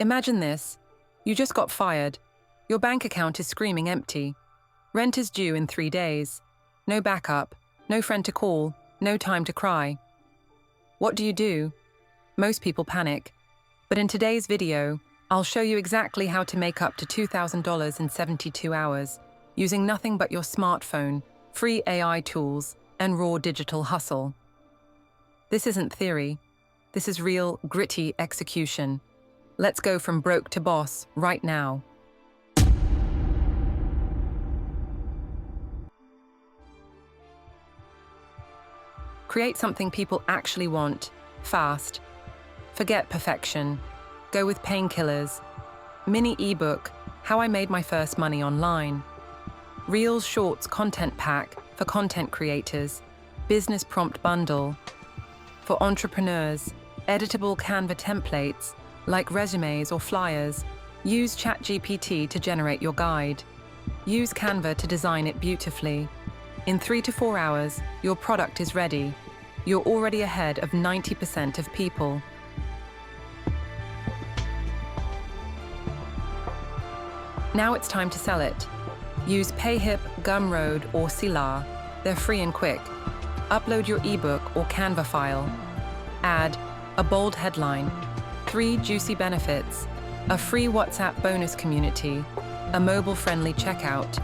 Imagine this. You just got fired. Your bank account is screaming empty. Rent is due in 3 days. No backup, no friend to call, no time to cry. What do? Most people panic. But in today's video, I'll show you exactly how to make up to $2,000 in 72 hours, using nothing but your smartphone, free AI tools, and raw digital hustle. This isn't theory. This is real, gritty execution. Let's go from broke to boss right now. Create something people actually want, fast. Forget perfection. Go with painkillers. Mini ebook, How I Made My First Money Online. Reels Shorts content pack for content creators. Business prompt bundle. For entrepreneurs, editable Canva templates, like resumes or flyers. Use ChatGPT to generate your guide. Use Canva to design it beautifully. In 3 to 4 hours, your product is ready. You're already ahead of 90% of people. Now it's time to sell it. Use Payhip, Gumroad, or Sila. They're free and quick. Upload your ebook or Canva file. Add a bold headline, 3 juicy benefits, a free WhatsApp bonus community, a mobile-friendly checkout.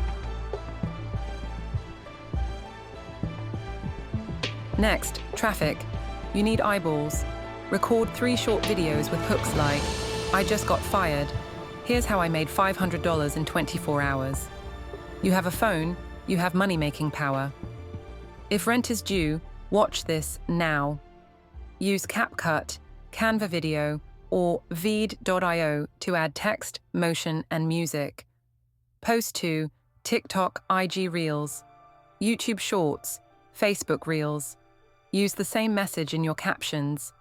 Next, traffic. You need eyeballs. Record 3 short videos with hooks like, I just got fired. Here's how I made $500 in 24 hours. You have a phone, you have money-making power. If rent is due, watch this now. Use CapCut, Canva Video, or Veed.io to add text, motion, and music. Post to TikTok IG Reels, YouTube Shorts, Facebook Reels. Use the same message in your captions.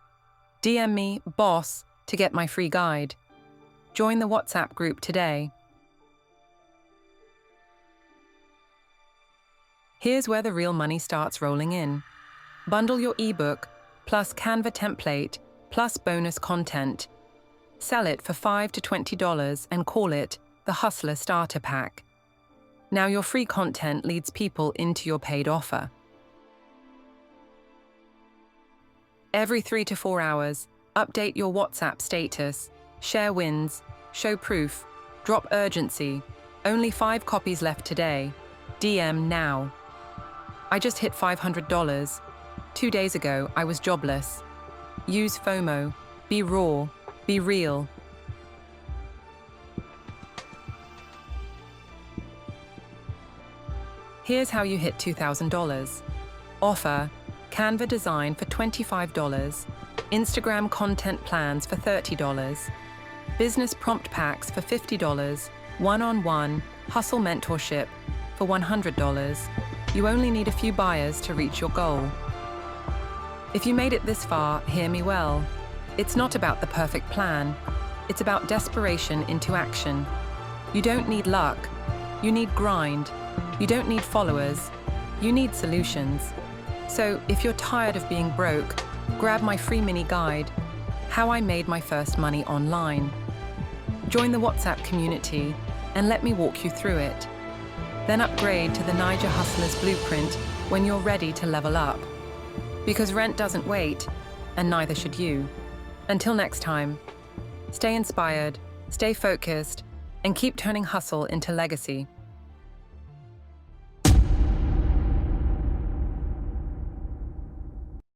DM me, boss, to get my free guide. Join the WhatsApp group today. Here's where the real money starts rolling in. Bundle your ebook, plus Canva template, plus bonus content. Sell it for $5 to $20 and call it the Hustler Starter Pack. Now your free content leads people into your paid offer. Every 3 to 4 hours, update your WhatsApp status, share wins, show proof, drop urgency. Only 5 copies left today. DM now. I just hit $500. 2 days ago, I was jobless. Use FOMO. Be raw. Be real. Here's how you hit $2,000. Offer. Canva design for $25. Instagram content plans for $30. Business prompt packs for $50. One-on-one hustle mentorship for $100. You only need a few buyers to reach your goal. If you made it this far, hear me well. It's not about the perfect plan. It's about desperation into action. You don't need luck. You need grind. You don't need followers. You need solutions. So if you're tired of being broke, grab my free mini guide, How I Made My First Money Online. Join the WhatsApp community and let me walk you through it. Then upgrade to the Niger Hustler's Blueprint when you're ready to level up. Because rent doesn't wait, and neither should you. Until next time, stay inspired, stay focused, and keep turning hustle into legacy.